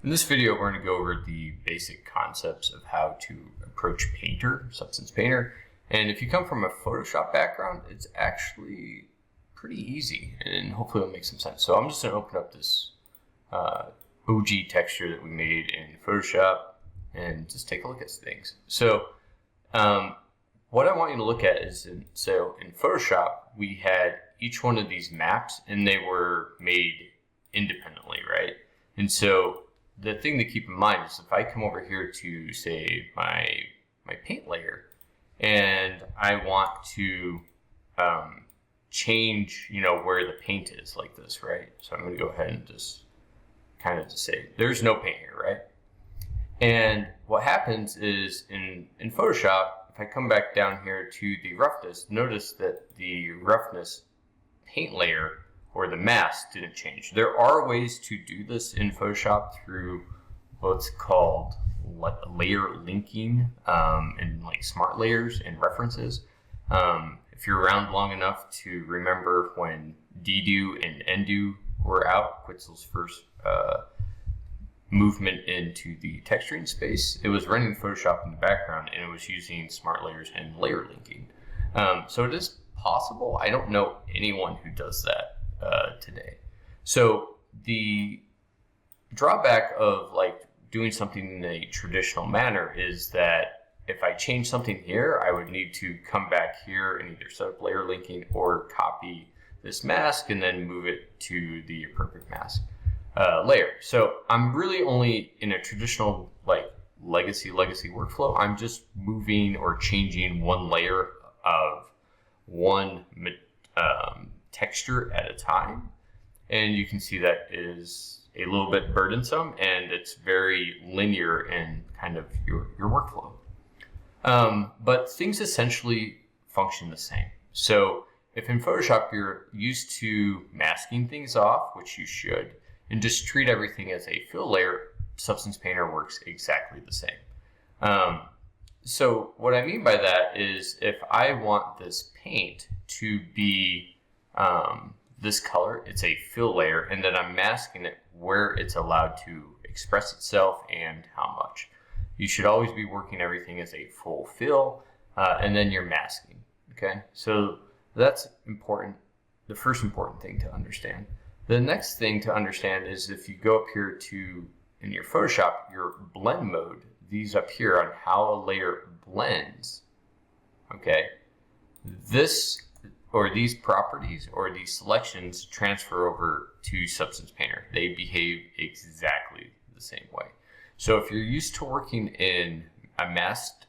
In this video, we're going to go over the basic concepts of how to approach Painter, Substance Painter. And if you come from a Photoshop background, it's actually pretty easy and hopefully it'll make some sense. So I'm just going to open up this OG texture that we made in Photoshop and just take a look at things. So what I want you to look at is, in Photoshop, we had each one of these maps and they were made independently, right? And so the thing to keep in mind is if I come over here to, say, my paint layer and I want to change, where the paint is like this, right? So I'm going to go ahead and just kind of say there's no paint here, right? And what happens is in Photoshop, if I come back down here to the roughness, notice that the roughness paint layer or the mask didn't change. There are ways to do this in Photoshop through what's called layer linking and like smart layers and references. If you're around long enough to remember when Dedo and Endo were out, Quetzal's first movement into the texturing space, it was running Photoshop in the background and it was using smart layers and layer linking. So it is possible. I don't know anyone who does that today. So the drawback of doing something in a traditional manner is that if I change something here, I would need to come back here and either set up layer linking or copy this mask and then move it to the appropriate mask layer. So I'm really only in a traditional legacy workflow. I'm just moving or changing one layer of one texture at a time, and you can see that is a little bit burdensome and it's very linear in kind of your workflow. But things essentially function the same. So if in Photoshop you're used to masking things off, which you should, and just treat everything as a fill layer, Substance Painter works exactly the same. So what I mean by that is if I want this paint to be this color, it's a fill layer, and then I'm masking it where it's allowed to express itself and how much. You should always be working everything as a full fill, and then you're masking, okay? So that's important, the first important thing to understand. The next thing to understand is if you go up here to, in your Photoshop, your blend mode, these up here on how a layer blends, okay? This or these properties or these selections transfer over to Substance Painter. They behave exactly the same way. So if you're used to working in a masked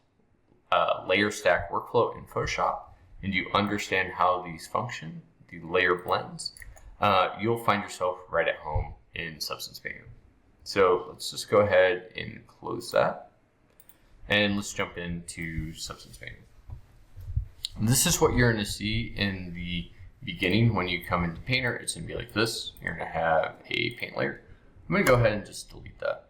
layer stack workflow in Photoshop and you understand how these function, the layer blends, you'll find yourself right at home in Substance Painter. So let's just go ahead and close that and let's jump into Substance Painter. This is what you're going to see in the beginning when you come into Painter. It's going to be like this. You're going to have a paint layer. I'm going to go ahead and just delete that.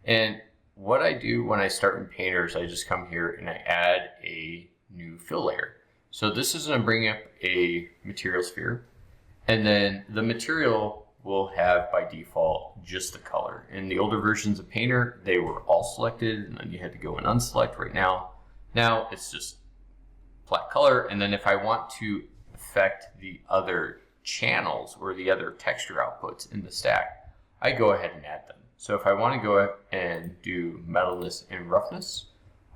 And what I do when I start in Painter is I just come here and I add a new fill layer. So this is going to bring up a material sphere. And then the material will have by default just the color. In the older versions of Painter, they were all selected and then you had to go and unselect. Right now it's just flat color. And then if I want to affect the other channels or the other texture outputs in the stack, I go ahead and add them. So if I want to go and do metalness and roughness,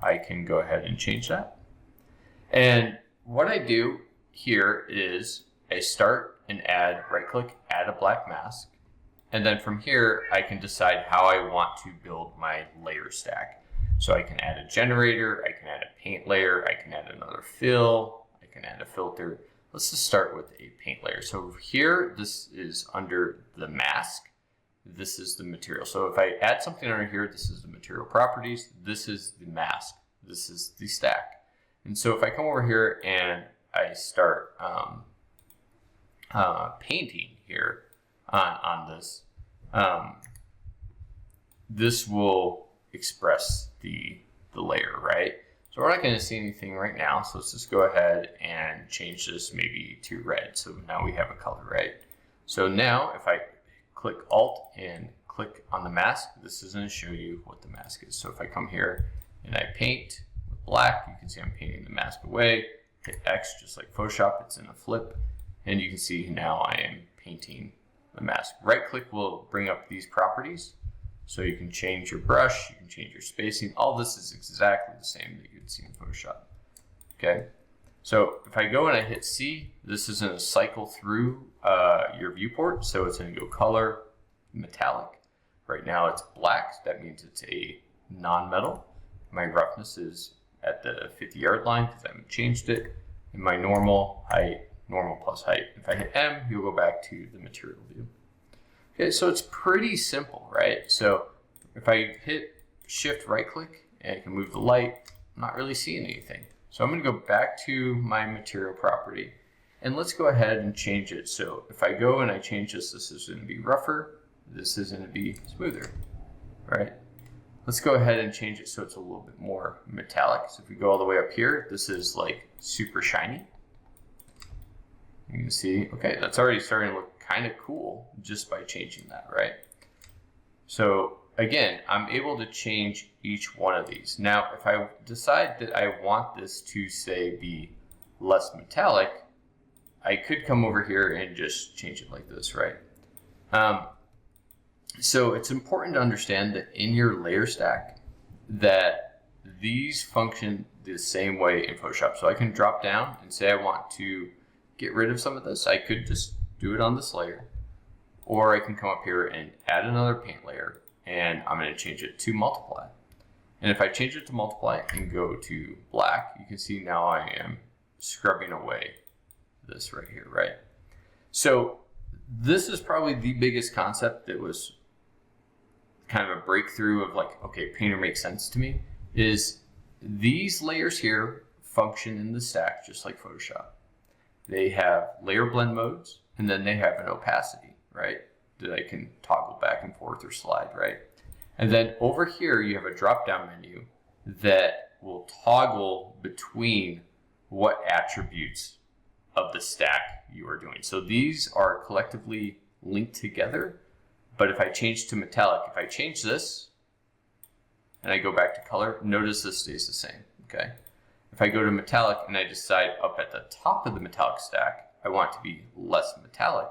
I can go ahead and change that. And what I do here is I start and add, right click, add a black mask. And then from here, I can decide how I want to build my layer stack. So I can add a generator, I can add a paint layer, I can add another fill, I can add a filter. Let's just start with a paint layer. So here, this is under the mask. This is the material. So if I add something under here, this is the material properties, this is the mask, this is the stack. And so if I come over here and I start painting here on this, this will express the layer, right? So we're not going to see anything right now. So let's just go ahead and change this maybe to red. So now we have a color, right? So now if I click Alt and click on the mask, this is going to show you what the mask is. So if I come here and I paint with black, you can see I'm painting the mask away. Hit X, just like Photoshop, it's in a flip. And you can see now I am painting the mask. Right click will bring up these properties. So you can change your brush, you can change your spacing. All this is exactly the same that you'd see in Photoshop. Okay. So if I go and I hit C, this is going to cycle through your viewport. So it's going to go color, metallic. Right now it's black. That means it's a non-metal. My roughness is at the 50-yard line because I haven't changed it. And my normal height, normal plus height. If I hit M, you'll go back to the material view. Okay, so it's pretty simple, right? So if I hit shift right click and I can move the light, I'm not really seeing anything. So I'm going to go back to my material property and let's go ahead and change it. So if I go and I change this, this is going to be rougher. This is going to be smoother, right? Let's go ahead and change it so it's a little bit more metallic. So if we go all the way up here, this is like super shiny. You can see, okay, that's already starting to look kind of cool just by changing that, right? So again, I'm able to change each one of these. Now, if I decide that I want this to, say, be less metallic, I could come over here and just change it like this, right? So it's important to understand that in your layer stack that these function the same way in Photoshop. So I can drop down and say I want to get rid of some of this. I could just do it on this layer, or I can come up here and add another paint layer and I'm going to change it to multiply. And if I change it to multiply and go to black, you can see now I am scrubbing away this right here, right? So this is probably the biggest concept that was kind of a breakthrough of like, okay, Painter makes sense to me, is these layers here function in the stack just like Photoshop. They have layer blend modes, and then they have an opacity, right? That I can toggle back and forth or slide, right? And then over here, you have a drop-down menu that will toggle between what attributes of the stack you are doing. So these are collectively linked together, but if I change to metallic, if I change this, and I go back to color, notice this stays the same, okay? If I go to metallic and I decide up at the top of the metallic stack, I want it to be less metallic,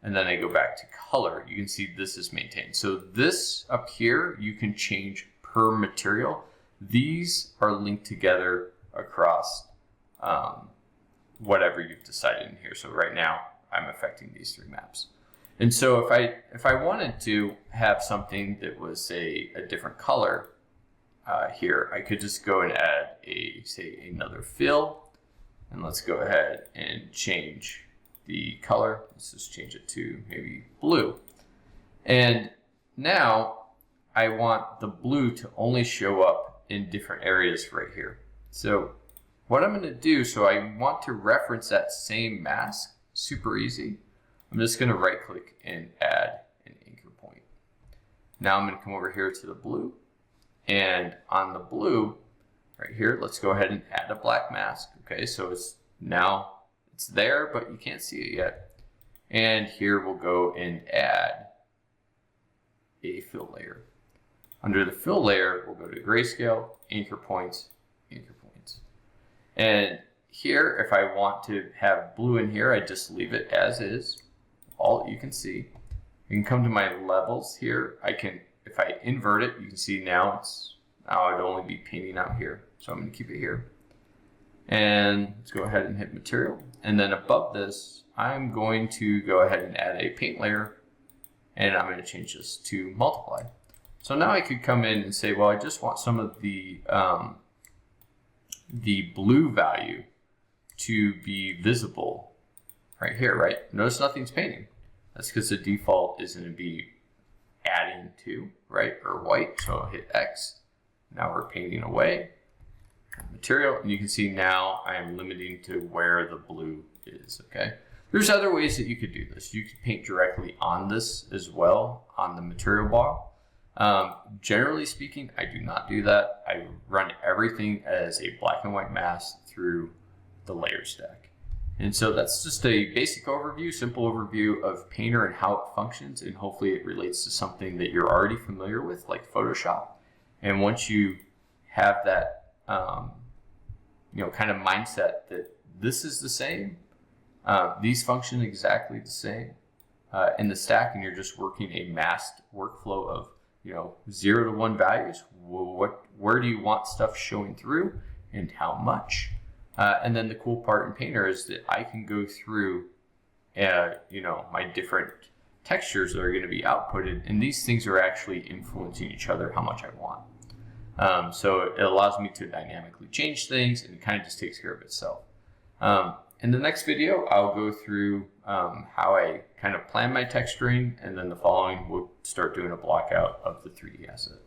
and then I go back to color, you can see this is maintained. So this up here, you can change per material. These are linked together across whatever you've decided in here. So right now, I'm affecting these three maps. And so if I wanted to have something that was a different color here, I could just go and add say another fill, and let's go ahead and change the color. Let's just change it to maybe blue. And now I want the blue to only show up in different areas right here. So what I'm going to do, so I want to reference that same mask, super easy. I'm just going to right click and add an anchor point. Now I'm going to come over here to the blue, and on the blue right here, let's go ahead and add a black mask. Okay, so it's there, but you can't see it yet. And here we'll go and add a fill layer. Under the fill layer, we'll go to grayscale, anchor points, anchor points. And here, if I want to have blue in here, I just leave it as is. All you can see. You can come to my levels here. If I invert it, you can see now I'd only be painting out here. So I'm going to keep it here. And let's go ahead and hit material. And then above this, I'm going to go ahead and add a paint layer, and I'm going to change this to multiply. So now I could come in and say, well, I just want some of the blue value to be visible right here, right? Notice nothing's painting. That's because the default is going to be adding to, right, or white. So I'll hit X. Now we're painting away material, and you can see now I am limiting to where the blue is, okay? There's other ways that you could do this. You could paint directly on this as well, on the material bar. Generally speaking, I do not do that. I run everything as a black and white mask through the layer stack. And so that's just a basic overview, simple overview of Painter and how it functions, and hopefully it relates to something that you're already familiar with, like Photoshop. And once you have that, kind of mindset that this is the same, these function exactly the same in the stack, and you're just working a masked workflow of 0 to 1 values. Where do you want stuff showing through, and how much? And then the cool part in Painter is that I can go through, my different textures that are going to be outputted, and these things are actually influencing each other how much I want. So it allows me to dynamically change things, and it kind of just takes care of itself. In the next video, I'll go through how I kind of plan my texturing, and then the following we'll start doing a block out of the 3D asset.